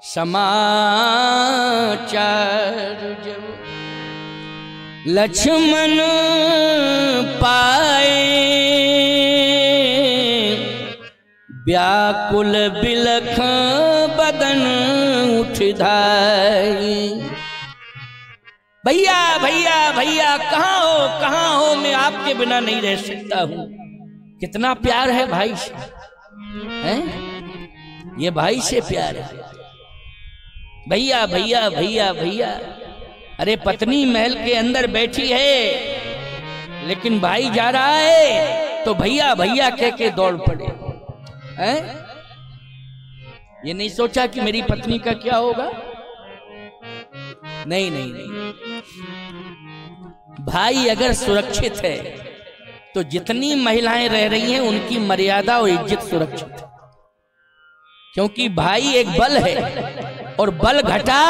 समाचार जब लक्ष्मण पाए, व्याकुल बिलख बदन उठ धाई। भैया भैया भैया कहाँ हो, मैं आपके बिना नहीं रह सकता हूँ। कितना प्यार है भाई से, हैं? ये भाई से प्यार है। भैया भैया भैया भैया, अरे पत्नी महल के अंदर बैठी है लेकिन भाई जा रहा है तो भैया भैया कह के दौड़ पड़े, हैं? ये नहीं सोचा कि मेरी पत्नी का क्या होगा। नहीं नहीं नहीं, भाई अगर सुरक्षित है तो जितनी महिलाएं रह रही हैं उनकी मर्यादा और इज्जत सुरक्षित है, क्योंकि भाई एक बल है और बल घटा।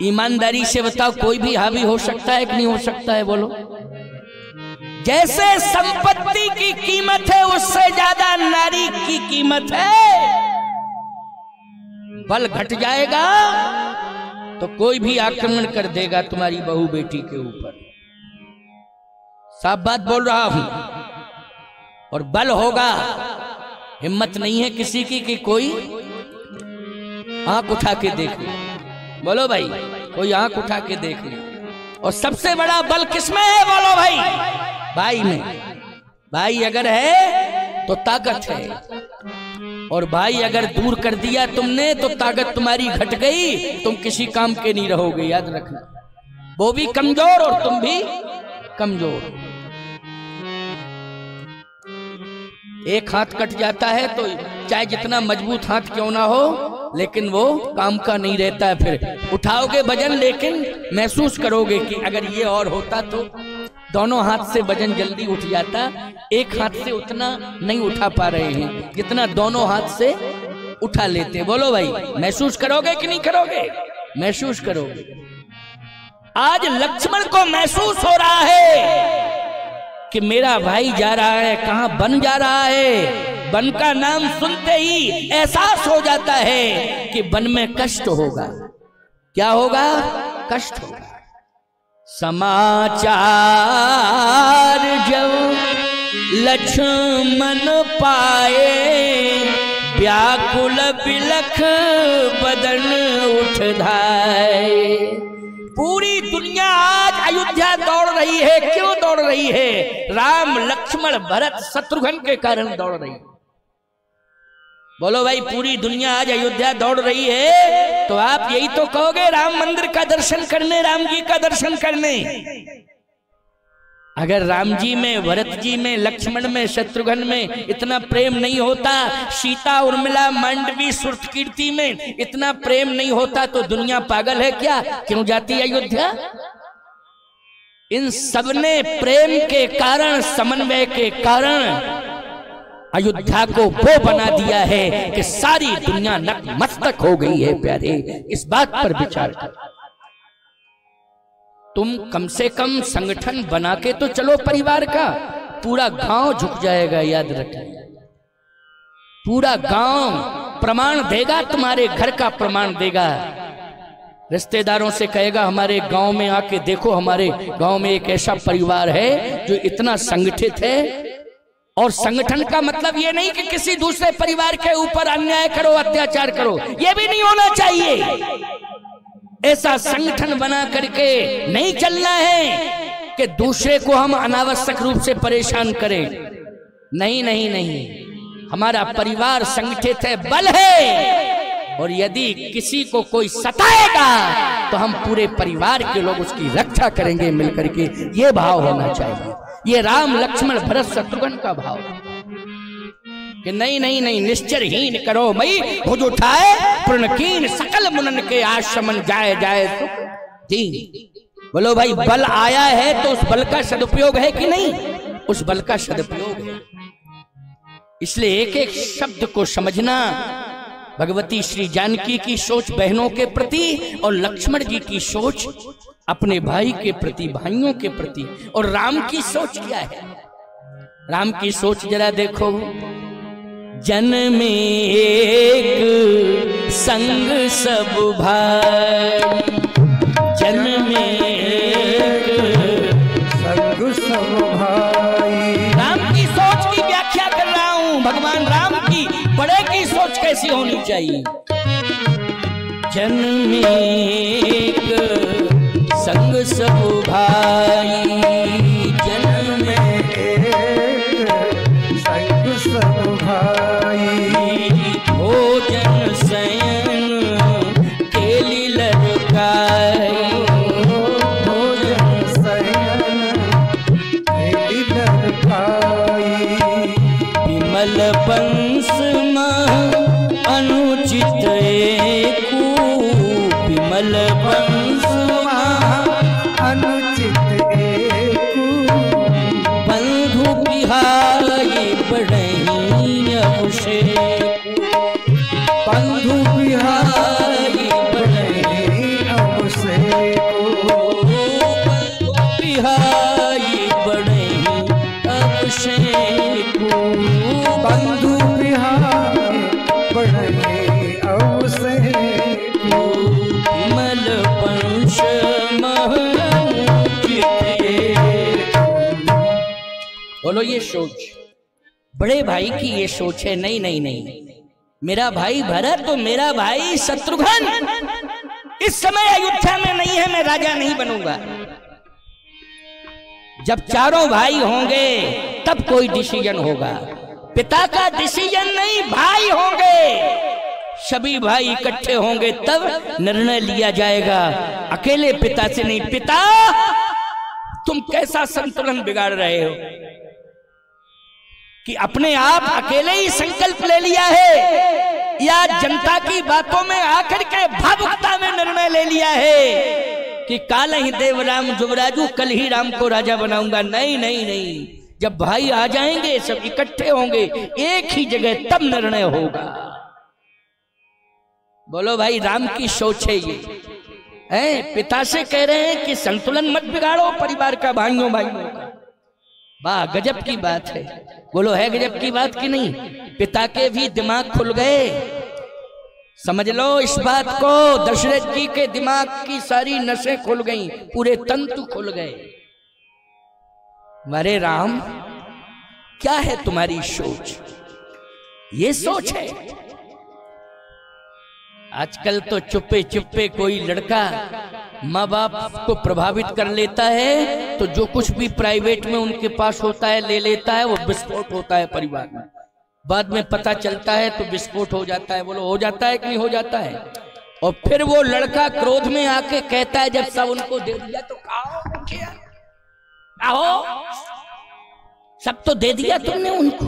ईमानदारी से बताओ, कोई भी हावी हो सकता है कि नहीं हो सकता है? बोलो। जैसे संपत्ति की कीमत है उससे ज्यादा नारी की कीमत है। बल घट जाएगा तो कोई भी आक्रमण कर देगा तुम्हारी बहू बेटी के ऊपर। साफ बात बोल रहा हूं। और बल होगा, हिम्मत नहीं है किसी की कि कोई आंख उठा के देख ले। बोलो भाई, कोई आंख उठा के देख ले। और सबसे बड़ा बल किसमें है? बोलो भाई। भाई में। भाई अगर है तो ताकत है, और भाई अगर दूर कर दिया तुमने तो ताकत तुम्हारी घट गई, तुम किसी काम के नहीं रहोगे, याद रखना। वो भी कमजोर और तुम भी कमजोर। एक हाथ कट जाता है तो चाहे जितना मजबूत हाथ क्यों ना हो, लेकिन वो काम का नहीं रहता है। फिर उठाओगे वजन लेकिन महसूस करोगे कि अगर ये और होता तो दोनों हाथ से वजन जल्दी उठ जाता। एक हाथ से उतना नहीं उठा पा रहे हैं जितना दोनों हाथ से उठा लेते। बोलो भाई, महसूस करोगे कि नहीं करोगे? महसूस करोगे। आज लक्ष्मण को महसूस हो रहा है कि मेरा भाई जा रहा है, कहां वन जा रहा है। वन का नाम सुनते ही एहसास हो जाता है कि वन में कष्ट होगा। क्या होगा? कष्ट होगा। समाचार जब लक्ष्मण पाए, व्याकुल बिलख बदन उठ धाए। पूरी दुनिया आज अयोध्या दौड़ रही है। क्यों दौड़ रही है? राम लक्ष्मण भरत शत्रुघ्न के कारण दौड़ रही है। बोलो भाई, पूरी दुनिया आज अयोध्या दौड़ रही है तो आप यही तो कहोगे राम मंदिर का दर्शन करने, राम जी का दर्शन करने। अगर राम जी में, भरत जी में, लक्ष्मण में, शत्रुघ्न में इतना प्रेम नहीं होता, सीता उर्मिला मांडवी सुरकीर्ति में इतना प्रेम नहीं होता, तो दुनिया पागल है क्या? क्यों जाती है अयोध्या? इन सबने प्रेम के कारण, समन्वय के कारण अयोध्या को वो बना दिया है कि सारी दुनिया नतमस्तक हो गई है। प्यारे, इस बात पर विचार कर। तुम कम से कम संगठन बना के तो चलो परिवार का, पूरा गांव झुक जाएगा, याद रखना। पूरा गांव प्रमाण देगा, तुम्हारे घर का प्रमाण देगा। रिश्तेदारों से कहेगा हमारे गांव में आके देखो, हमारे गांव में एक ऐसा परिवार है जो इतना संगठित है। और संगठन का मतलब ये नहीं कि किसी दूसरे परिवार के ऊपर अन्याय करो, अत्याचार करो, ये भी नहीं होना चाहिए। ऐसा संगठन बना करके नहीं चलना है कि दूसरे को हम अनावश्यक रूप से परेशान करें। नहीं नहीं नहीं, हमारा परिवार संगठित है, बल है, और यदि किसी को कोई सताएगा तो हम पूरे परिवार के लोग उसकी रक्षा करेंगे मिलकर के। ये भाव होना चाहिए। ये राम लक्ष्मण भरत शत्रुघ्न का भाव कि नहीं नहीं नहीं, निश्चरहीन करो मई भुज उठाए, पूर्णकीन सकल मुनन के आश्रमन जाए जाए सुख दीन। बोलो भाई, बल आया है तो उस बल का सदुपयोग है कि नहीं? उस बल का सदुपयोग है। इसलिए एक एक शब्द को समझना। भगवती श्री जानकी की सोच बहनों के प्रति और लक्ष्मण जी की सोच अपने भाई के प्रति, भाइयों के प्रति, और राम की सोच क्या है? राम की सोच जरा देखो। जन में एक संग सब भाई, जन में एक संग सब भाई। राम की सोच की व्याख्या कर रहा हूं, भगवान राम की बड़े की सोच कैसी होनी चाहिए। जन में एक संग सब भाई, जन में एक संग सब भाई। भोजन शयन केली लड़काई, भोजन शयन केली लड़काई। विमल पंस अनुचित एकू, विमल पंस अनुचित एकू। बंधु बिहारी बढ़ई अभिषेक, बंधु बिहारी बढ़ई अभिषेक। बंधु बिहारी बढ़ई अभिषेक, बंधु बिहारी बढ़ई अभिषेक। विमल पंश बोलो ये सोच बड़े भाई की, ये सोच है। नहीं नहीं नहीं, मेरा भाई भरत और मेरा भाई शत्रुघ्न इस समय अयोध्या में नहीं है, मैं राजा नहीं बनूंगा। जब चारों भाई होंगे तब कोई डिसीजन होगा। पिता का डिसीजन नहीं, भाई होंगे, सभी भाई इकट्ठे होंगे तब निर्णय लिया जाएगा, अकेले पिता से नहीं। पिता तुम कैसा संतुलन बिगाड़ रहे हो कि अपने आप अकेले ही संकल्प ले लिया है, या जनता की बातों में आकर के भावुकता में निर्णय ले लिया है कि काल ही देव राम जुबराजू, कल ही राम को राजा बनाऊंगा। नहीं नहीं नहीं, जब भाई आ जाएंगे सब इकट्ठे होंगे एक ही जगह तब निर्णय होगा। बोलो भाई राम की सोच है ये है। पिता से कह रहे हैं कि संतुलन मत बिगाड़ो परिवार का, भाइयों भाइयों का। वाह गजब की बात है। बोलो है गजब की बात कि नहीं? पिता के भी दिमाग खुल गए। समझ लो इस बात को, दशरथ जी के दिमाग की सारी नसें खुल गईं, पूरे तंतु खुल गए। मारे राम क्या है तुम्हारी सोच? ये सोच है। आजकल तो चुप्पे चुप्पे कोई लड़का माँ बाप को प्रभावित कर लेता है तो जो कुछ भी प्राइवेट में उनके पास होता है ले लेता है, वो विस्फोट होता है परिवार में। बाद में पता चलता है तो विस्फोट हो जाता है। बोलो हो जाता है कि नहीं हो जाता है? और फिर वो लड़का क्रोध में आके कहता है जब सब उनको दे दिया तो आओ, सब तो दे दिया तुमने उनको।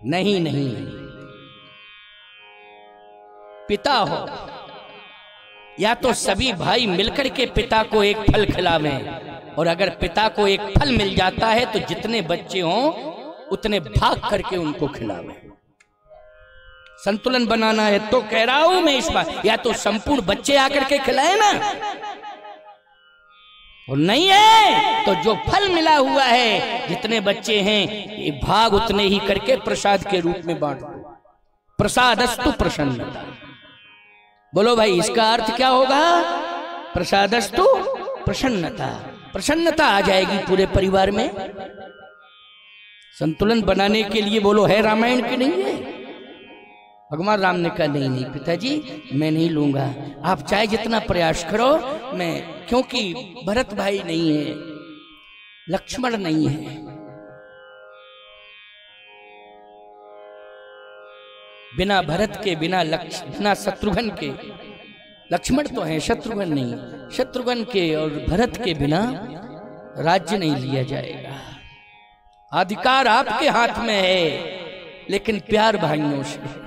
नहीं नहीं, पिता हो या तो सभी भाई मिलकर के पिता को एक फल खिलावें, और अगर पिता को एक फल मिल जाता है तो जितने बच्चे हों उतने भाग करके उनको खिलावें। संतुलन बनाना है तो कह रहा हूं मैं इस बार, या तो संपूर्ण बच्चे आकर के खिलाए ना, और नहीं है तो जो फल मिला हुआ है जितने बच्चे हैं एक भाग उतने ही करके प्रसाद के रूप में बांट दो। प्रसादस्तु प्रसन्नता। बोलो भाई इसका अर्थ क्या होगा? प्रसादस्तु प्रसन्नता। प्रसन्नता आ जाएगी पूरे परिवार में। संतुलन बनाने के लिए बोलो है रामायण की नहीं है? भगवान राम ने कहा नहीं नहीं पिताजी मैं नहीं लूंगा, आप चाहे जितना प्रयास करो मैं, क्योंकि भरत भाई नहीं है, लक्ष्मण नहीं है। बिना भरत के, बिना शत्रुघ्न के, लक्ष्मण तो है शत्रुघ्न नहीं, शत्रुघ्न के और भरत के बिना राज्य नहीं लिया जाएगा। अधिकार आपके हाथ में है लेकिन प्यार भाइयों से है।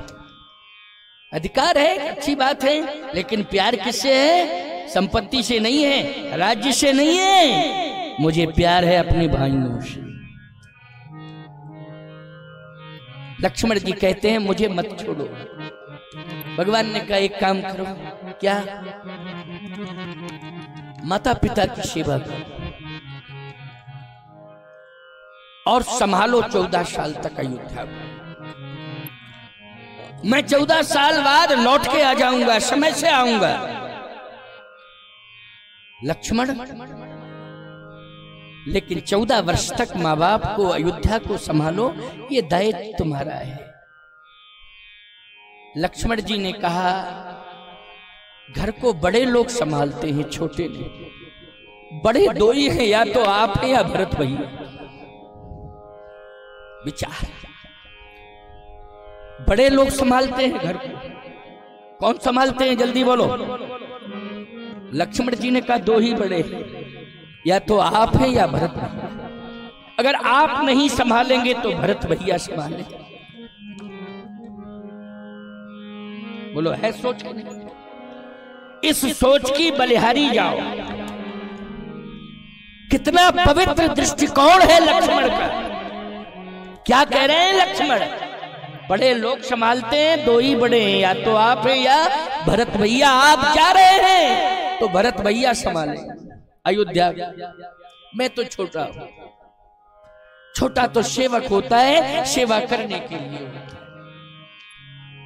अधिकार है अच्छी बात है, लेकिन प्यार किससे है? संपत्ति से नहीं है, राज्य से नहीं है, मुझे प्यार है अपने भाइयों से। लक्ष्मण जी कहते हैं मुझे मत छोड़ो। भगवान ने कहा एक काम करो, क्या? माता पिता की सेवा करो और संभालो 14 साल तक अयोध्या को। मैं 14 साल बाद लौट के आ जाऊंगा, समय से आऊंगा। लक्ष्मण, लेकिन 14 वर्ष तक माँ बाप को, अयोध्या को संभालो, ये दायित्व तुम्हारा है। लक्ष्मण जी ने कहा, घर को बड़े लोग संभालते हैं, छोटे नहीं। बड़े दो ही हैं, या तो आप हैं या भरत भैया। विचार, बड़े लोग संभालते हैं घर को। कौन संभालते हैं, जल्दी बोलो। लक्ष्मण जी ने कहा, दो ही बड़े हैं, या तो आप हैं या भरत भैया। अगर आप नहीं संभालेंगे तो भरत भैया संभाले। बोलो, है सोच? इस सोच की बलिहारी जाओ। कितना पवित्र दृष्टिकोण है लक्ष्मण का। क्या कह रहे हैं लक्ष्मण? बड़े लोग संभालते हैं, दो ही बड़े हैं, या तो आप हैं या भरत भैया। आप जा रहे हैं तो भरत भैया संभाले अयोध्या। मैं तो छोटा हूं। छोटा तो सेवक होता है, सेवा करने के लिए होता है।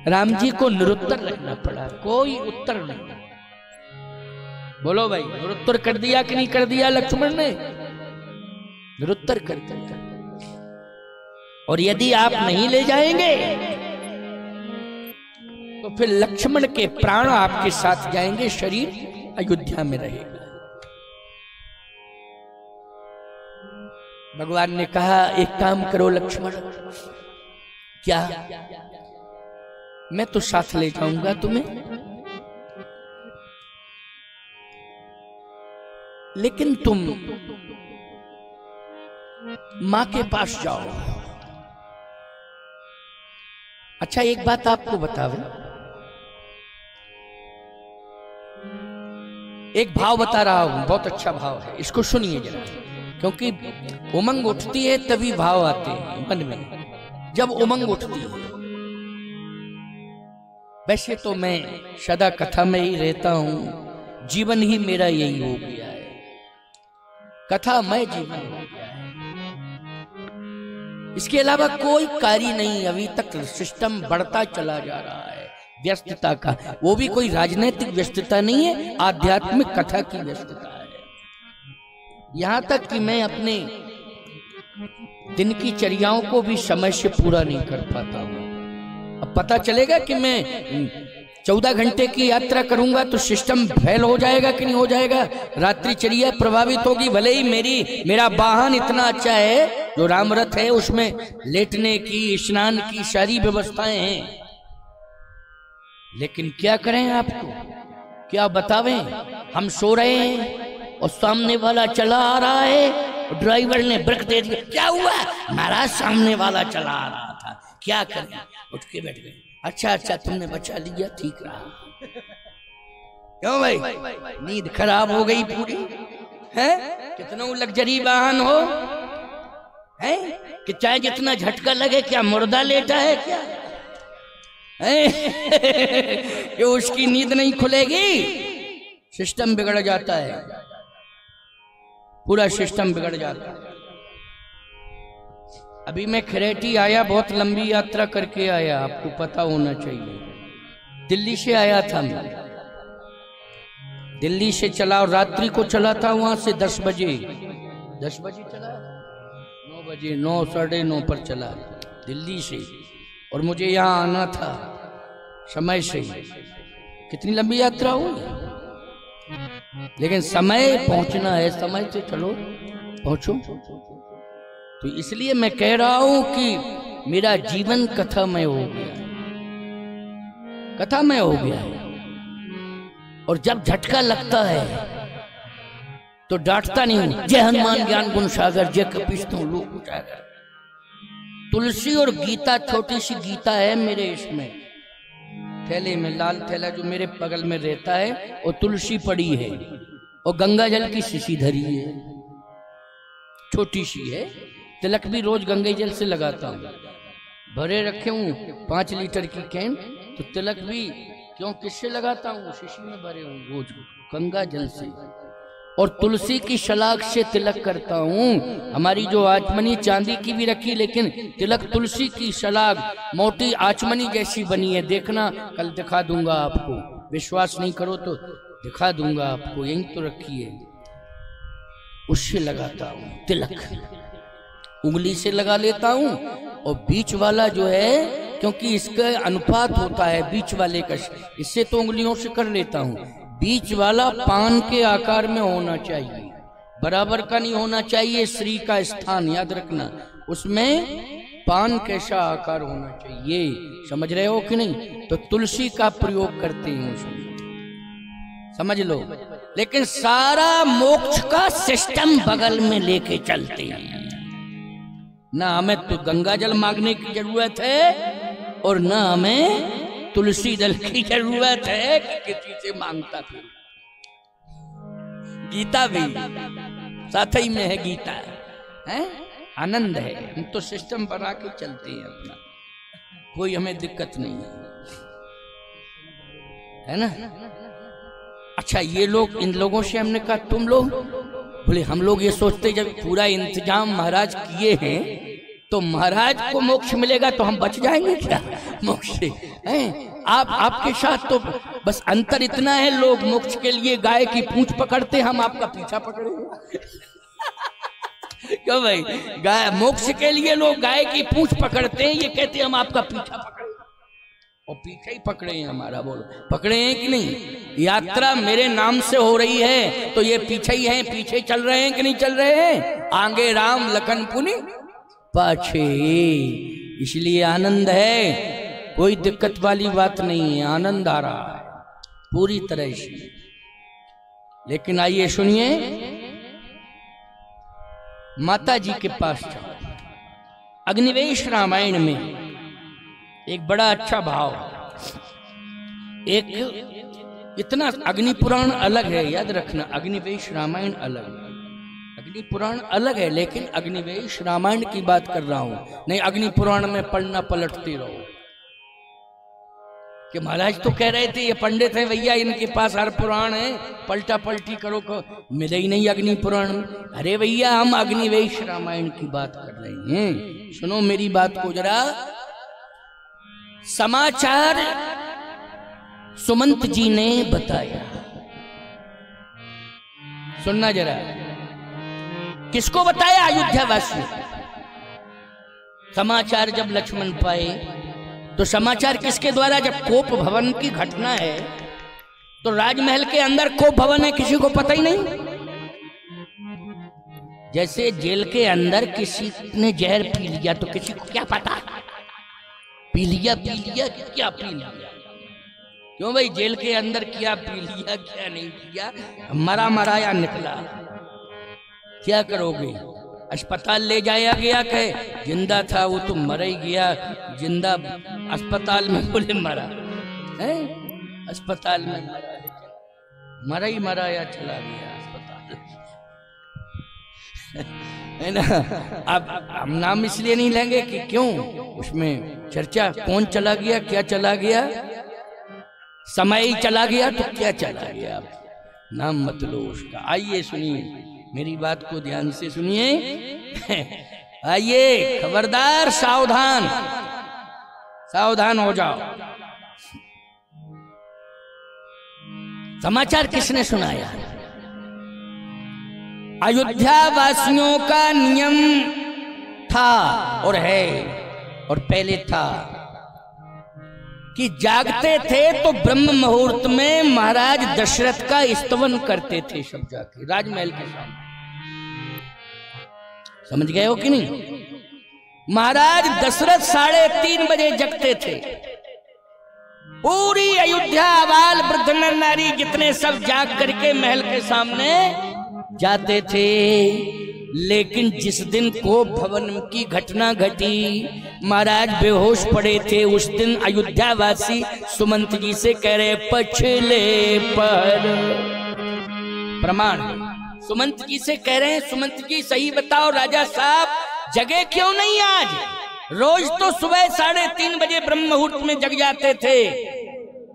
राम जी को निरुत्तर रहना पड़ा, कोई उत्तर नहीं। बोलो भाई, निरुत्तर कर दिया कि नहीं कर दिया लक्ष्मण ने? निरुत्तर कर दिया। और यदि आप नहीं ले जाएंगे तो फिर लक्ष्मण के प्राण आपके साथ जाएंगे, शरीर अयोध्या में रहेगा। भगवान ने कहा, एक काम करो लक्ष्मण। क्या? मैं तो साथ ले जाऊंगा तुम्हें, लेकिन तुम मां के पास जाओ। अच्छा, एक बात आपको बताओ, एक भाव बता रहा हूं, बहुत अच्छा भाव है, इसको सुनिए जरा। क्योंकि उमंग उठती है तभी भाव आते हैं मन में, जब उमंग उठती है। वैसे तो मैं सदा कथा में ही रहता हूं, जीवन ही मेरा यही हो गया है, कथा मैं जीवन हो गया है। इसके अलावा कोई कार्य नहीं। अभी तक सिस्टम बढ़ता चला जा रहा है व्यस्तता का। वो भी कोई राजनीतिक व्यस्तता नहीं है, आध्यात्मिक कथा की व्यस्तता है। यहां तक कि मैं अपने दिन की चर्याओं को भी समय से पूरा नहीं कर पाता हूं। अब पता चलेगा कि मैं 14 घंटे की यात्रा करूंगा तो सिस्टम फेल हो जाएगा कि नहीं हो जाएगा, रात्रिचर्या प्रभावित होगी। भले ही मेरा वाहन इतना अच्छा है, जो रामरथ है, उसमें लेटने की, स्नान की सारी व्यवस्थाएं हैं, लेकिन क्या करें, आपको क्या बतावें। हम सो रहे हैं और सामने वाला चला आ रहा है, ड्राइवर ने ब्रेक दे दिया। क्या हुआ? महाराज सामने वाला चला आ रहा था, क्या करें, उठ के बैठ गए। अच्छा तुमने बचा लिया, ठीक रहा। क्यों भाई, नींद खराब हो गई पूरी है? कितना लग्जरी वाहन हो है कि चाहे जितना झटका लगे, क्या मुर्दा लेटा है क्या है? कि उसकी नींद नहीं खुलेगी, सिस्टम बिगड़ जाता है, पूरा सिस्टम बिगड़ जाता है। अभी मैं खरेटी आया, बहुत लंबी यात्रा करके आया, आपको पता होना चाहिए। दिल्ली से आया था मैं, दिल्ली से चला और रात्रि को चला था वहां से 10 बजे चला, 9 बजे, 9 साढ़े 9 पर चला दिल्ली से। और मुझे यहाँ आना था समय से। कितनी लंबी यात्रा हुई, लेकिन समय पहुंचना है, समय से चलो पहुंचो। तो इसलिए मैं कह रहा हूं कि मेरा जीवन कथामय हो गया, कथामय हो गया है। और जब झटका लगता है तो डांटता नहीं हूं, जय हनुमान ज्ञान गुण सागर, जय कपीश लोक उजागर। तुलसी और गीता, छोटी सी गीता है मेरे इसमें थैले में, लाल थैला जो मेरे बगल में रहता है, और तुलसी पड़ी है, और गंगा जल की शीशी धरी है, छोटी सी है। तिलक भी रोज गंगा जल से लगाता हूँ, भरे रखे हूँ 5 लीटर की कैन। तो तिलक भी क्यों, किससे लगाता हूँ? शीशी में भरे हूँ रोज गंगा जल से। और तुलसी की शलाख से तिलक करता हूँ। हमारी जो आचमनी चांदी की भी रखी, लेकिन तिलक तुलसी की शलाख मोटी आचमनी जैसी बनी है। देखना, कल दिखा दूंगा आपको। विश्वास नहीं करो तो दिखा दूंगा आपको, यहीं तो रखी है। उससे लगाता हूँ तिलक, उंगली से लगा लेता हूँ। और बीच वाला जो है, क्योंकि इसका अनुपात होता है बीच वाले का, इससे तो उंगलियों से कर लेता हूँ। बीच वाला पान के आकार में होना चाहिए, बराबर का नहीं होना चाहिए। श्री का स्थान याद रखना, उसमें पान कैसा आकार होना चाहिए, समझ रहे हो कि नहीं? तो तुलसी का प्रयोग करते हैं उसमें, समझ लो। लेकिन सारा मोक्ष का सिस्टम बगल में लेके चलते हैं। ना हमें तो गंगा जल मांगने की जरूरत है और ना हमें तुलसी दल की जरूरत है कि किसी से मांगता था। गीता भी साथ ही में है, गीता है, आनंद है। हम तो सिस्टम बना के चलते हैं अपना, कोई हमें दिक्कत नहीं है ना। अच्छा, ये लोग, इन लोगों से हमने कहा तुम लोग, बोले हम लोग ये सोचते जब पूरा इंतजाम महाराज किए हैं तो महाराज को मोक्ष मिलेगा तो हम बच जाएंगे क्या मोक्ष से? हैं आपके साथ तो बस अंतर इतना है, लोग मोक्ष के लिए गाय की पूंछ पकड़ते, हम आपका पीछा पकड़ेंगे। क्यों भाई? गाय मोक्ष के लिए लोग गाय की पूंछ पकड़ते हैं, ये कहते हैं हम आपका पीछा पकड़ेंगे। और पीछे ही पकड़े हैं हमारा, बोलो पकड़े हैं कि नहीं? यात्रा मेरे नाम से हो रही है तो ये पीछे ही हैं, पीछे चल रहे हैं कि नहीं चल रहे हैं? आगे राम लखन पुनि पाछे, इसलिए आनंद है, कोई दिक्कत वाली बात नहीं है, आनंद आ रहा है पूरी तरह से। लेकिन आइए सुनिए, माता जी के पास जाओ। अग्निवेश रामायण में एक बड़ा अच्छा भाव, एक इतना, अग्नि पुराण अलग है, याद रखना, अग्निवेश रामायण अलग है। अग्नि पुराण अलग है, लेकिन अग्निवेश रामायण की बात कर रहा हूं, नहीं अग्नि पुराण में पढ़ना पलटते रहो। कि महाराज तो कह रहे थे ये पंडित हैं भैया, इनके पास हर पुराण है, पलटा पलटी करो को मिले ही नहीं अग्नि पुराण में। अरे भैया, हम अग्निवेश रामायण की बात कर रहे हैं, सुनो मेरी बात को जरा। समाचार सुमंत जी ने बताया, सुनना जरा। किसको बताया? अयोध्या वासियों। समाचार जब लक्ष्मण पाए तो समाचार किसके द्वारा? जब कोप भवन की घटना है तो राजमहल के अंदर कोप भवन है, किसी को पता ही नहीं। जैसे जेल के अंदर किसी ने जहर पी लिया तो किसी को क्या पता? पी लिया क्या पी लिया? क्यों भाई? जेल के अंदर क्या पी लिया क्या नहीं किया, मरा मराया निकला, क्या करोगे? अस्पताल ले जाया गया, कहे जिंदा था वो तो मर ही गया, जिंदा अस्पताल में बोले मरा है, अस्पताल में मरा ही मराया चला गया अस्पताल है ना। अब हम नाम इसलिए नहीं लेंगे कि क्यों उसमें चर्चा, कौन चला गया, क्या चला गया, समय ही चला गया तो क्या चला गया, नाम मत लो उसका। आइए सुनिए मेरी बात को ध्यान से सुनिए। आइए, खबरदार, सावधान सावधान हो जाओ। समाचार किसने सुनाया? अयोध्या वासियों का नियम था और है, और पहले था कि जागते थे तो ब्रह्म मुहूर्त में महाराज दशरथ का स्तवन करते थे सब जाके राजमहल के सामने। समझ गए हो कि नहीं? महाराज दशरथ 3:30 बजे जगते थे, पूरी अयोध्या आबाल वृद्ध नर नारी जितने सब जाग करके महल के सामने जाते थे। लेकिन जिस दिन कोप भवन की घटना घटी, महाराज बेहोश पड़े थे, उस दिन अयोध्या वासी सुमंत जी से कह रहे पछले पर प्रमाण, सुमंत जी से कह रहे हैं, सुमंत जी सही बताओ राजा साहब जगे क्यों नहीं आज? रोज तो सुबह 3:30 बजे ब्रह्म मुहूर्त में जग जाते थे,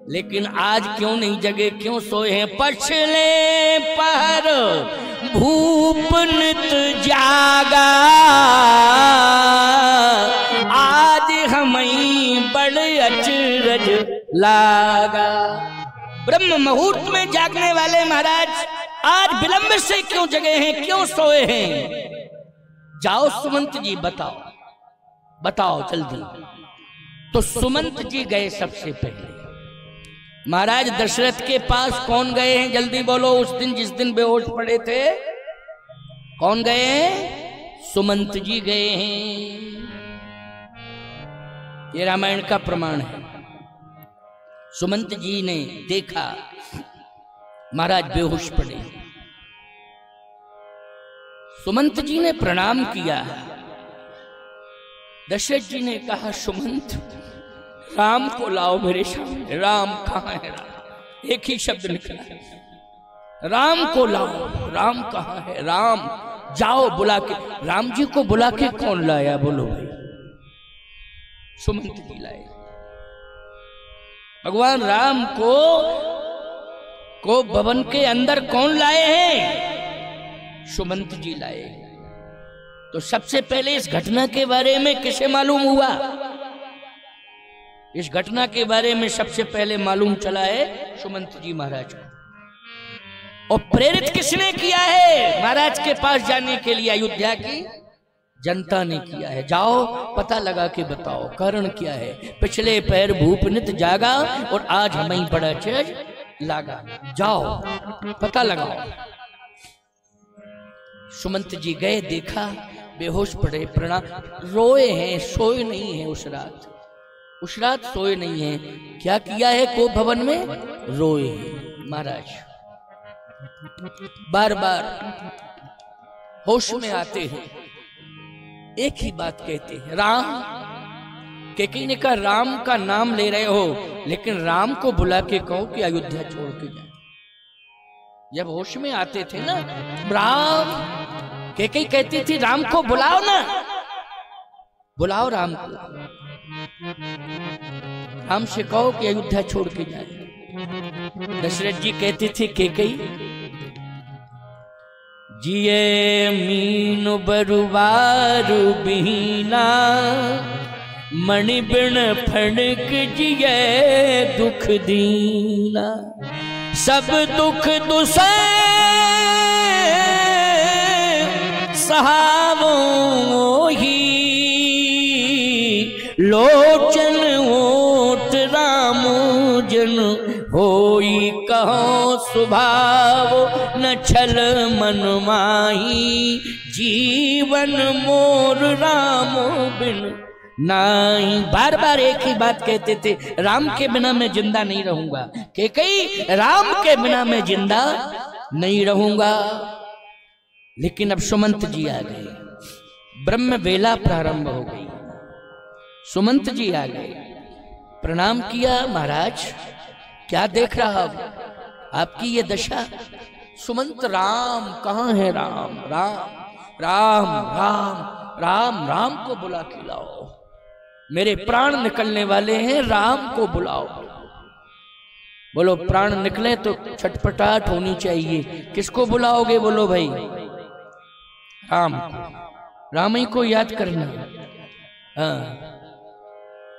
लेकिन आज क्यों नहीं जगे, क्यों सोए हैं? पछले पहर भूप नित जागा, आज हमें बड़े अचरज लागा। ब्रह्म मुहूर्त में जागने वाले महाराज आज विलंब से क्यों जगे हैं, क्यों सोए हैं? जाओ सुमंत जी बताओ, बताओ जल्दी। तो सुमंत जी गए सबसे पहले। महाराज दशरथ के पास कौन गए हैं, जल्दी बोलो। उस दिन जिस दिन बेहोश पड़े थे, कौन गए हैं? सुमंत जी गए हैं। ये रामायण का प्रमाण है। सुमंत जी ने देखा महाराज बेहोश पड़े। सुमंत जी ने प्रणाम किया। दशरथ जी ने कहा, सुमंत राम को लाओ मेरे सामने। राम कहाँ है? राम एक ही शब्द निकला है, राम को लाओ। राम कहाँ है? राम जाओ बुला के। राम जी को बुला के कौन लाया, बोलो भाई? सुमंत जी लाए। भगवान राम को भवन के अंदर कौन लाए हैं? सुमंत जी लाए। तो सबसे पहले इस घटना के बारे में किसे मालूम हुआ? इस घटना के बारे में सबसे पहले मालूम चला है सुमंत जी महाराज को। और प्रेरित किसने किया है महाराज के पास जाने के लिए? अयोध्या की जनता ने किया है। जाओ पता लगा के बताओ कारण क्या है। पिछले पैर भूप नित जागा और आज हमें बड़ा चेज लागा। जाओ पता लगाओ। सुमंत जी गए, देखा बेहोश पड़े, प्रणाम, रोए हैं, सोए नहीं है उस रात। उस रात सोए नहीं है। क्या किया है? को भवन में रोए हैं महाराज। बार बार होश में आते हैं, एक ही बात कहते हैं, राम। कैकेयी ने कहा, राम का नाम ले रहे हो, लेकिन राम को बुला के कहो कि अयोध्या छोड़ के जाए। जब होश में आते थे ना, राम, कैकेयी कहती थी, राम को बुलाओ ना, बुलाओ राम को, राम से कहो कि अयोध्या छोड़ के जाए। दशरथ जी कहते थे, कैकेयी जिये मीन बरुवारु बिहीना, मणि बिन फणक जिये दुख दीना। सब दुख दुसै सहावो ही, लोचन ओट रामो जन होई कहो स्वभाव। न छल मन माही जीवन मोर रामो बिन नहीं। बार बार एक ही बात कहते थे, राम के बिना मैं जिंदा नहीं रहूंगा। कैकेयी, राम के बिना मैं जिंदा नहीं रहूंगा। लेकिन अब सुमंत जी आ गए, ब्रह्म वेला प्रारंभ हो गई। सुमंत जी आ गए, प्रणाम किया। महाराज क्या देख रहा हूं, आपकी ये दशा? सुमंत, राम कहाँ है? राम राम राम राम राम राम को बुला के लाओ। मेरे प्राण निकलने वाले हैं, राम को बुलाओ। बोलो, प्राण निकले तो छटपटाहट होनी चाहिए। किसको बुलाओगे? बोलो भाई, राम को। राम ही को याद करना। हाँ,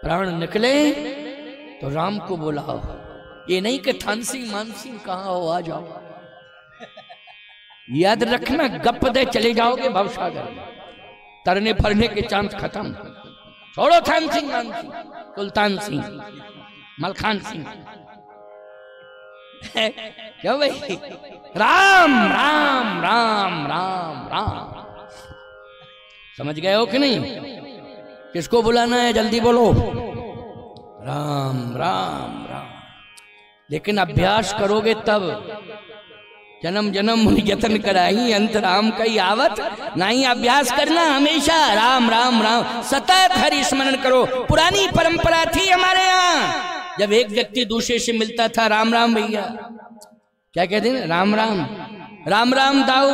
प्राण निकले तो राम को बुलाओ। ये नहीं कि थानसी मानसी कहाँ हो, आ जाओ। याद रखना, गप दे चले जाओगे भवसागर, तरने फरने के चांस खत्म। छोड़ो थान सिंह मानसी, सुल्तान सिंह, मलखान सिंह। क्यों भाई? राम राम राम राम राम। समझ गए हो कि नहीं? किसको बुलाना है? जल्दी बोलो। राम राम राम। लेकिन अभ्यास करोगे तब। जन्म जन्म मुनि यतन कराई, अंत राम कई आवत नहीं। अभ्यास करना हमेशा, राम राम राम, सतत हरि स्मरण करो। पुरानी परंपरा थी हमारे यहाँ, जब एक व्यक्ति दूसरे से मिलता था, राम राम भैया, क्या कहते हैं? राम राम, राम राम दाऊ,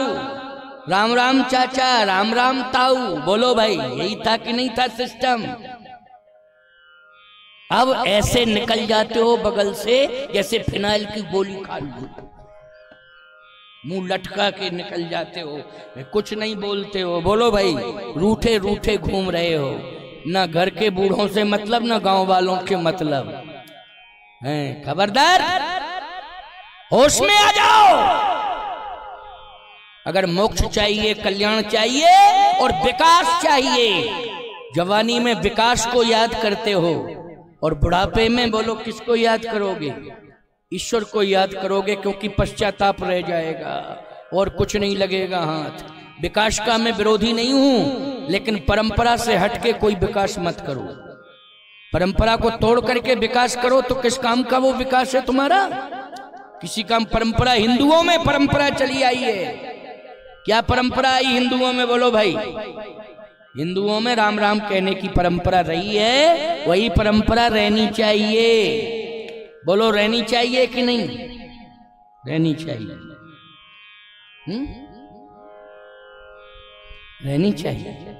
राम राम चाचा, राम राम ताऊ। बोलो भाई, यही था कि नहीं था सिस्टम? अब ऐसे निकल जाते हो बगल से जैसे फिनाइल की गोली खा ली, मुंह लटका के निकल जाते हो, कुछ नहीं बोलते हो। बोलो भाई, रूठे रूठे घूम रहे हो, ना घर के बूढ़ों से मतलब ना गांव वालों के मतलब हैं। खबरदार, होश में आ जाओ। अगर मोक्ष चाहिए, कल्याण चाहिए और विकास चाहिए, जवानी में विकास को याद करते हो और बुढ़ापे में बोलो किसको याद करोगे? ईश्वर को याद करोगे, क्योंकि पश्चाताप रह जाएगा और कुछ नहीं लगेगा हाथ। विकास का मैं विरोधी नहीं हूं, लेकिन परंपरा से हटके कोई विकास मत करो। परंपरा को तोड़ करके विकास करो तो किस काम का वो विकास है तुम्हारा? किसी काम परंपरा, हिंदुओं में परंपरा चली आई है। क्या परंपरा आई हिंदुओं में? बोलो भाई, हिंदुओं में राम राम कहने की परंपरा रही है, वही परंपरा रहनी चाहिए। बोलो, रहनी चाहिए कि नहीं? रहनी चाहिए। रहनी चाहिए।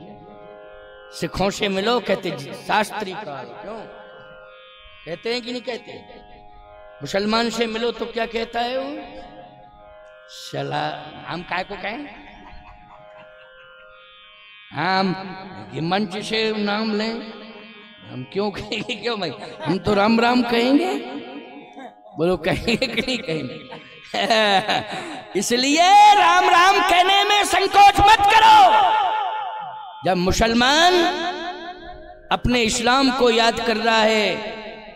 सिखों से मिलो, कहते शास्त्री का, क्यों कहते हैं कि नहीं कहते? मुसलमान से मिलो तो क्या कहता है वो? सला, हम काय को कहें? हम मंच से नाम लें, हम क्यों कहेंगे? क्यों भाई, हम तो राम राम कहेंगे। बोलो, कहेंगे कि नहीं कहेंगे? इसलिए राम राम कहने में संकोच मत करो। जब मुसलमान अपने इस्लाम को याद कर रहा है,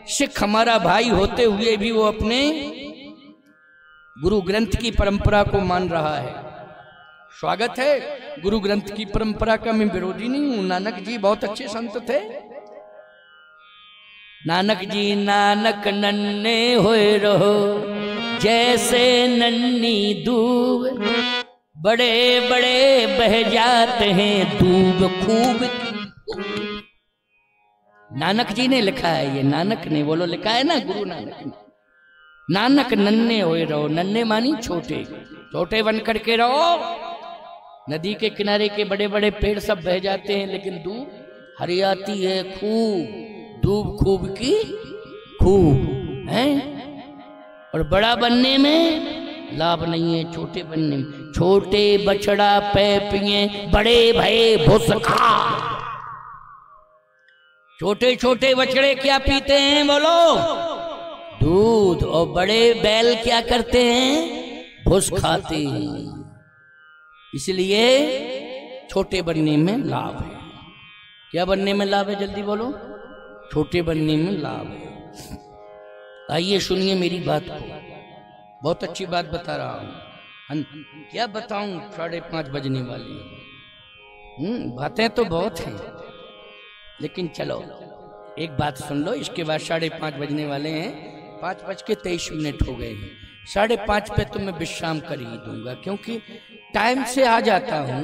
सिख हमारा भाई होते हुए भी वो अपने गुरु ग्रंथ की परंपरा को मान रहा है, स्वागत है। गुरु ग्रंथ की परंपरा का मैं विरोधी नहीं हूं। नानक जी बहुत अच्छे संत थे। नानक जी, नानक नन्हे होए रहो जैसे नन्ही दूब, बड़े बड़े बह जाते हैं दूब खूब। नानक जी ने लिखा है ये, नानक ने बोलो लिखा है ना, गुरु नानक ने। नानक नन्हे होए रहो, नन्हे मानी छोटे, छोटे बन करके रहो। नदी के किनारे के बड़े बड़े पेड़ सब बह जाते हैं, लेकिन दूब हरियाती है खूब, दूब खूब की खूब है। और बड़ा बनने में लाभ नहीं है, छोटे बनने में। छोटे बछड़ा पै पिए, बड़े भये भुस खा। छोटे छोटे बछड़े क्या पीते हैं? बोलो, दूध। और बड़े बैल क्या करते हैं? भुस खाते हैं। इसलिए छोटे बनने में लाभ है। क्या बनने में लाभ है? जल्दी बोलो। छोटे बनने में लाभ है। आइए सुनिए मेरी बात को, बहुत अच्छी बात बता रहा हूं। क्या बताऊं, 5:30 बजने वाली। बातें तो बहुत हैं, लेकिन चलो एक बात सुन लो, इसके बाद 5:30 बजने वाले हैं। 5:23 हो गए हैं। 5:30 पे तो मैं विश्राम कर ही दूंगा, क्योंकि टाइम से आ जाता हूं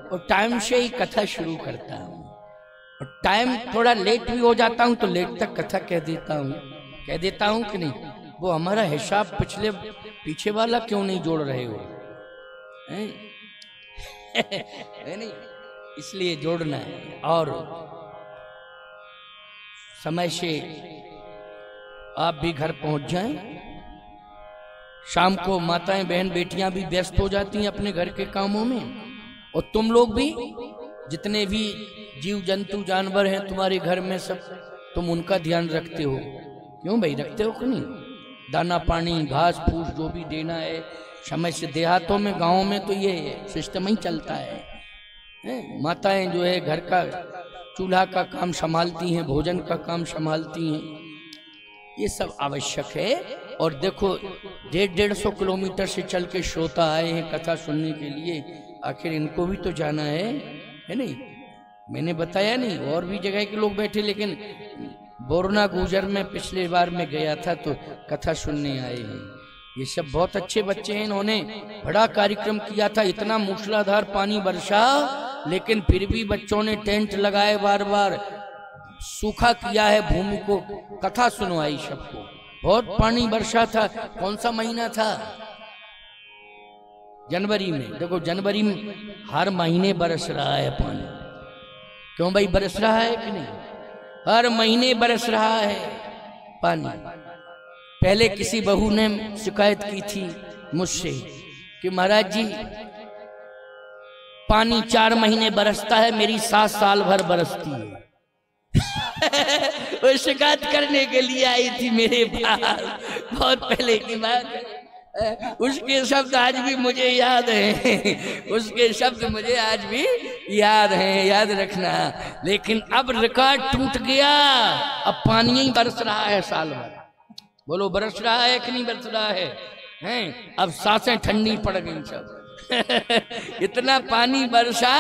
और टाइम से ही कथा शुरू करता हूं। और टाइम थोड़ा लेट भी हो जाता हूं तो लेट तक कथा कह देता हूं कि नहीं? वो हमारा हिसाब पीछे वाला क्यों नहीं जोड़ रहे हो? नहीं, इसलिए जोड़ना है। और समय से आप भी घर पहुंच जाएं। शाम को माताएं, बहन, बेटियां भी व्यस्त हो जाती हैं अपने घर के कामों में, और तुम लोग भी, जितने भी जीव जंतु जानवर हैं तुम्हारे घर में, सब तुम उनका ध्यान रखते हो। क्यों भाई, रखते हो कि नहीं? दाना पानी, घास फूस जो भी देना है समय से। देहातों में, गाँव में तो ये सिस्टम ही चलता है। माताएं जो है घर का चूल्हा का काम संभालती हैं, भोजन का काम संभालती हैं, ये सब आवश्यक है। और देखो 150 किलोमीटर से चल के श्रोता आए हैं कथा सुनने के लिए, आखिर इनको भी तो जाना है नहीं? मैंने बताया नहीं, और भी जगह के लोग बैठे, लेकिन बोरना गुजर में पिछले बार में गया था तो कथा सुनने आए हैं। ये सब बहुत अच्छे बच्चे हैं, इन्होंने बड़ा कार्यक्रम किया था। इतना मूसलाधार पानी बरसा, लेकिन फिर भी बच्चों ने टेंट लगाए, बार बार सूखा किया है भूमि को, कथा सुनवाई सबको। बहुत पानी बरसा था। कौन सा महीना था? जनवरी में। देखो जनवरी में हर महीने बरस रहा है पानी। क्यों भाई, बरस रहा है कि नहीं? हर महीने बरस रहा है पानी। पहले किसी बहू ने शिकायत की थी मुझसे कि महाराज जी पानी 4 महीने बरसता है, मेरी 7 साल भर बरसती है। वो शिकायत करने के लिए आई थी मेरे पास, बहुत पहले की बात। उसके शब्द आज भी मुझे याद हैं, उसके शब्द मुझे आज भी याद हैं, याद रखना। लेकिन अब रिकॉर्ड टूट गया, अब पानी ही बरस रहा है साल भर। बोलो बरस रहा है कि नहीं बरस रहा है? हैं? अब सांसें ठंडी पड़ गई सब। इतना पानी बरसा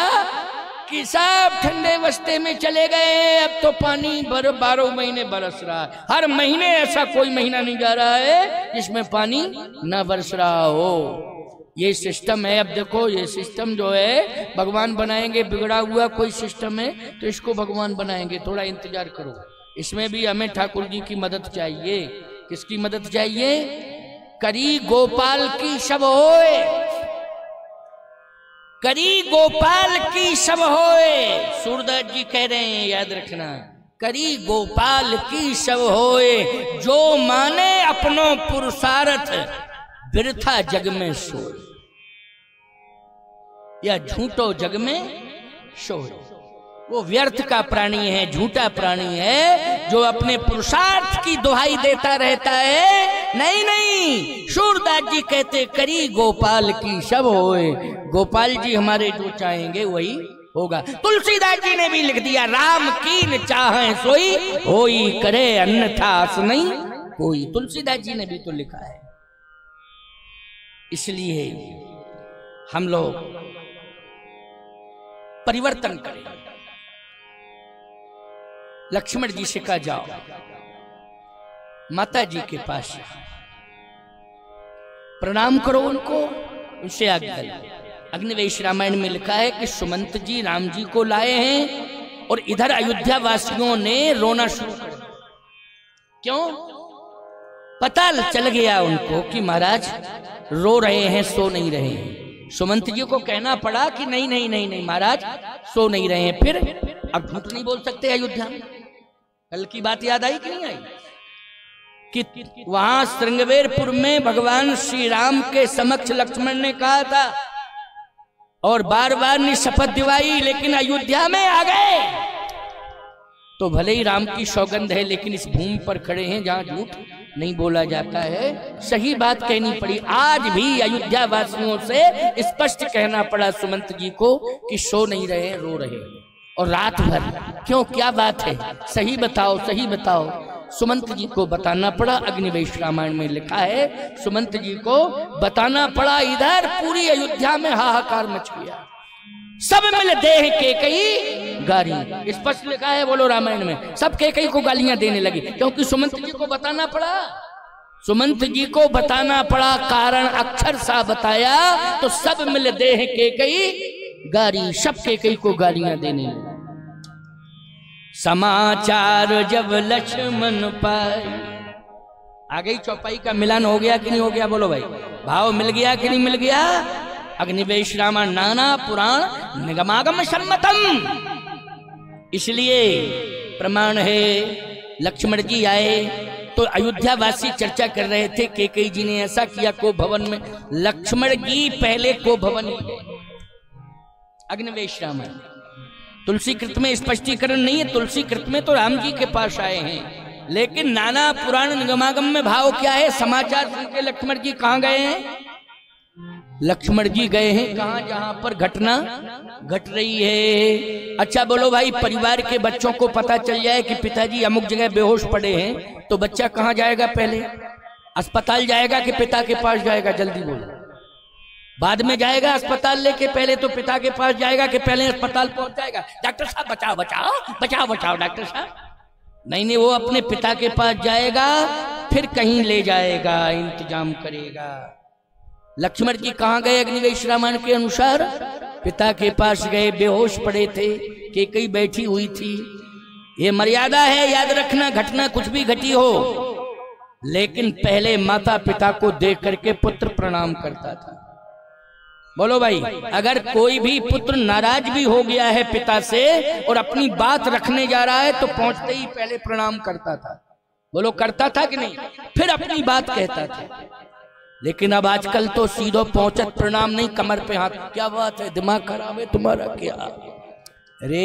कि सब ठंडे वस्ते में चले गए। अब तो पानी 12 महीने बरस रहा है। हर महीने ऐसा कोई महीना नहीं जा रहा है जिसमें पानी ना बरस रहा हो। ये सिस्टम है। अब देखो ये सिस्टम जो है भगवान बनाएंगे, बिगड़ा हुआ कोई सिस्टम है तो इसको भगवान बनाएंगे, थोड़ा इंतजार करो। इसमें भी हमें ठाकुर जी की मदद चाहिए। किसकी मदद चाहिए? करी गोपाल की सब होए, करी गोपाल की सब होए। सूरदास जी कह रहे हैं, याद रखना, करी गोपाल की सब होए, जो माने अपनो पुरुषार्थ बिरथा जग में सोए, या झूठो जग में सोए। वो व्यर्थ का प्राणी है, झूठा प्राणी है, जो अपने पुरुषार्थ की दुहाई देता रहता है। नहीं नहीं, सूरदास जी कहते करी गोपाल की सब होए। गोपाल जी हमारे जो चाहेंगे वही होगा। तुलसीदास जी ने भी लिख दिया, राम कीन चाहे सोई, होई करे अन्यथा आस नहीं कोई। तुलसीदास जी ने भी तो लिखा है। इसलिए हम लोग परिवर्तन करें। लक्ष्मण जी से कहा जाओ माता जी के पास, प्रणाम करो उनको, उनसे आज्ञा लो। अग्निवेश रामायण में लिखा है कि सुमंत जी राम जी को लाए हैं और इधर अयोध्या वासियों ने रोना शुरू कर दिया। क्यों? पता चल गया उनको कि महाराज रो रहे हैं, सो नहीं रहे हैं। सुमंत जी को कहना पड़ा कि नहीं नहीं नहीं नहीं महाराज सो नहीं रहे हैं। फिर अब झूठ नहीं बोल सकते अयोध्या में। कल की बात याद आई कि नहीं आई कि वहां श्रृंगवेरपुर में भगवान श्री राम के समक्ष लक्ष्मण ने कहा था और बार बार ने शपथ दिवाई, लेकिन अयोध्या में आ गए तो भले ही राम की सौगंध है, लेकिन इस भूमि पर खड़े हैं जहां झूठ नहीं बोला जाता है। सही बात कहनी पड़ी। आज भी अयोध्या वासियों से स्पष्ट कहना पड़ा सुमंत जी को कि सो नहीं रहे, रो रहे हैं। और रात भर क्यों, क्या बात है? सही बताओ, सही बताओ। सुमंत जी को बताना पड़ा। अग्निवेश रामायण में लिखा है सुमंत जी को बताना पड़ा। इधर पूरी अयोध्या में हाहाकार मच गया। सब मिल देह केकई गारी, स्पष्ट लिखा है बोलो रामायण में। सब केकई को गालियां देने लगी क्योंकि सुमंत जी को बताना पड़ा। सुमंत जी को बताना पड़ा, कारण अक्षर सा बताया तो सब मिल देह केकई गारी, सब केकई को गालियां देने लगी। समाचार जब लक्ष्मण पाए, आ गई चौपाई का मिलान हो गया कि नहीं हो गया? बोलो भाई, भाव मिल गया कि नहीं मिल गया? अग्निवेश रामायण नाना पुराण निगमागम सम्मतम। इसलिए प्रमाण है। लक्ष्मण जी आए तो अयोध्या वासी चर्चा कर रहे थे, केकई जी ने ऐसा किया को भवन में। लक्ष्मण जी पहले को भवन में गए। अग्निवेश रामायण तुलसी कृत में स्पष्टीकरण नहीं है, तुलसी कृत में तो राम जी के पास आए हैं, लेकिन नाना पुराण निगमागम में भाव क्या है? समाचार सुन के लक्ष्मण जी कहां गए हैं? लक्ष्मण जी गए हैं कहां? जहां पर घटना घट रही है। अच्छा बोलो भाई, परिवार के बच्चों को पता चल जाए कि पिताजी अमुक जगह बेहोश पड़े हैं तो बच्चा कहां जाएगा? पहले अस्पताल जाएगा कि पिता के पास जाएगा? जल्दी बोलो। बाद में जाएगा अस्पताल लेके, पहले तो पिता के पास जाएगा कि पहले अस्पताल पहुंच जाएगा? डॉक्टर साहब बचाओ बचाओ बचाओ बचाओ डॉक्टर साहब। नहीं नहीं, वो अपने पिता के पास जाएगा, फिर कहीं ले जाएगा, इंतजाम करेगा। लक्ष्मण जी कहां गए? अग्निवेश रामायण के अनुसार पिता के पास गए। बेहोश पड़े थे, केकई बैठी हुई थी। ये मर्यादा है, याद रखना। घटना कुछ भी घटी हो, लेकिन पहले माता पिता को देख करके पुत्र प्रणाम करता था। बोलो भाई, अगर कोई भी पुत्र नाराज भी हो गया है पिता से और अपनी बात रखने जा रहा है तो पहुंचते ही पहले प्रणाम करता था। बोलो करता था कि नहीं? फिर अपनी बात कहता था। लेकिन अब आजकल तो सीधो पहुंचत प्रणाम नहीं, कमर पे हाथ। क्या बात है, दिमाग खराब है तुम्हारा क्या? अरे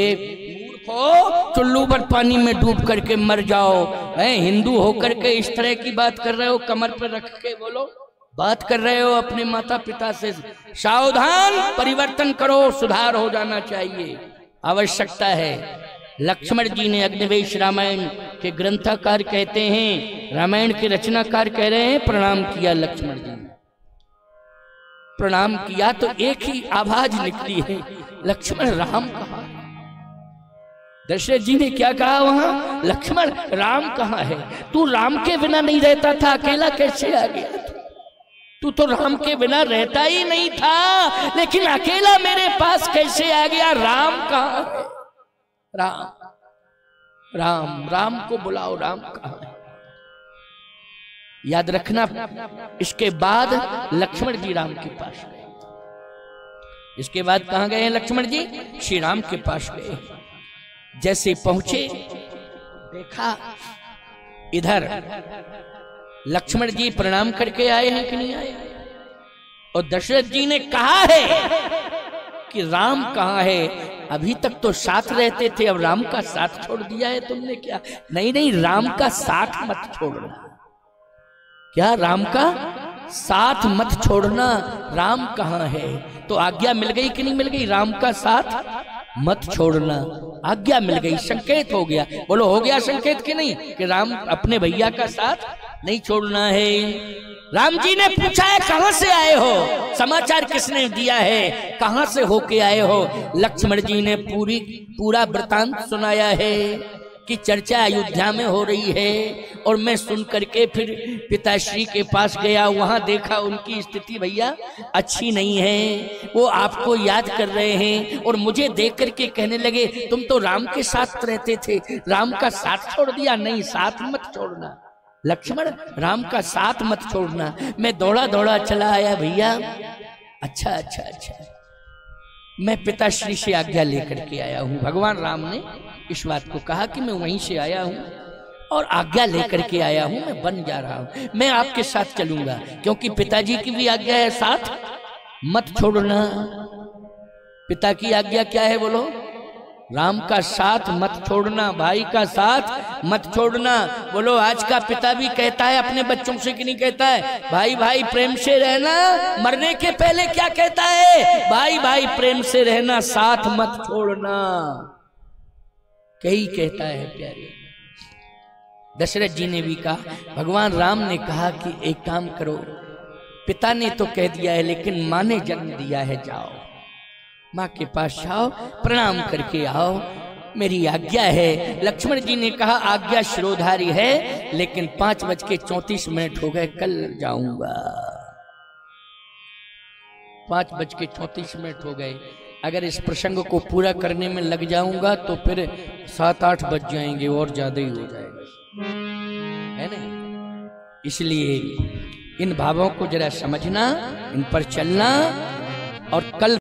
मूर्खो, चुल्लू पर पानी में डूब करके मर जाओ। हिंदू होकर के इस तरह की बात कर रहे हो, कमर पर रख के बोलो बात कर रहे हो अपने माता पिता से। सावधान, परिवर्तन करो, सुधार हो जाना चाहिए, आवश्यकता है। लक्ष्मण जी ने अग्निवेश रामायण के ग्रंथकार कहते हैं, रामायण के रचनाकार कह रहे हैं, प्रणाम किया लक्ष्मण जी ने। प्रणाम किया तो एक ही आवाज निकली है, लक्ष्मण राम कहाँ है? दशरथ जी ने क्या कहा वहां? लक्ष्मण राम कहाँ है? तू राम के बिना नहीं रहता था, अकेला कैसे आ गया? तू तो राम के बिना रहता ही नहीं था, लेकिन अकेला मेरे पास कैसे आ गया? राम कहाँ है? राम राम राम को बुलाओ, राम कहाँ है? याद रखना। इसके बाद लक्ष्मण जी राम के पास गए। इसके बाद कहां गए हैं लक्ष्मण जी? श्री राम के पास गए। जैसे पहुंचे, देखा इधर लक्ष्मण जी प्रणाम करके आए हैं कि नहीं आए? और दशरथ जी ने कहा है कि राम कहाँ है? अभी तक तो साथ रहते थे, अब राम का साथ छोड़ दिया है तुमने क्या? नहीं नहीं, राम का साथ मत छोड़ना। क्या? राम का साथ मत छोड़ना। राम कहाँ है? तो आज्ञा मिल गई कि नहीं मिल गई? राम का साथ मत छोड़ना, आज्ञा मिल गई, संकेत हो गया। बोलो हो गया संकेत कि नहीं? कि राम अपने भैया का साथ नहीं छोड़ना है। राम जी ने पूछा है कहां से आए हो? समाचार किसने दिया है? कहां से होके आए हो? लक्ष्मण जी ने पूरा वृतांत सुनाया है कि चर्चा अयोध्या में हो रही है। और मैं सुन करके फिर पिताश्री के पास गया, वहां देखा उनकी स्थिति भैया अच्छी नहीं है। वो आपको याद कर रहे हैं और मुझे देख करके कहने लगे तुम तो राम के साथ रहते थे, राम का साथ छोड़ दिया। नहीं, साथ मत छोड़ना लक्ष्मण, राम का साथ मत छोड़ना। मैं दौड़ा दौड़ा चला आया भैया। अच्छा अच्छा अच्छा, मैं पिताश्री से आज्ञा लेकर के आया हूँ। भगवान राम ने इस बात को कहा कि मैं वहीं से आया हूँ और आज्ञा लेकर के आया हूँ, मैं बन जा रहा हूँ, मैं आपके साथ चलूंगा। क्योंकि पिताजी की भी आज्ञा है साथ मत छोड़ना। पिता की आज्ञा क्या है बोलो? राम का साथ मत छोड़ना, भाई का साथ मत छोड़ना। बोलो आज का पिता भी कहता है अपने बच्चों से कि नहीं कहता है? भाई भाई प्रेम से रहना। मरने के पहले क्या कहता है? भाई भाई प्रेम से रहना, साथ मत छोड़ना। कही कहता है प्यारे। दशरथ जी ने भी कहा, भगवान राम ने कहा कि एक काम करो, पिता ने तो कह दिया है लेकिन माँ ने जन्म दिया है, जाओ माँ के पास जाओ, प्रणाम करके आओ, मेरी आज्ञा है। लक्ष्मण जी ने कहा आज्ञा शिरोधारी है, लेकिन 5:34 हो गए, कल जाऊंगा। 5:34 हो गए। अगर इस प्रसंग को पूरा करने में लग जाऊंगा तो फिर 7-8 बज जाएंगे और ज्यादा ही हो जाएगा, है ना? इसलिए इन भावों को जरा समझना, इन पर चलना और कल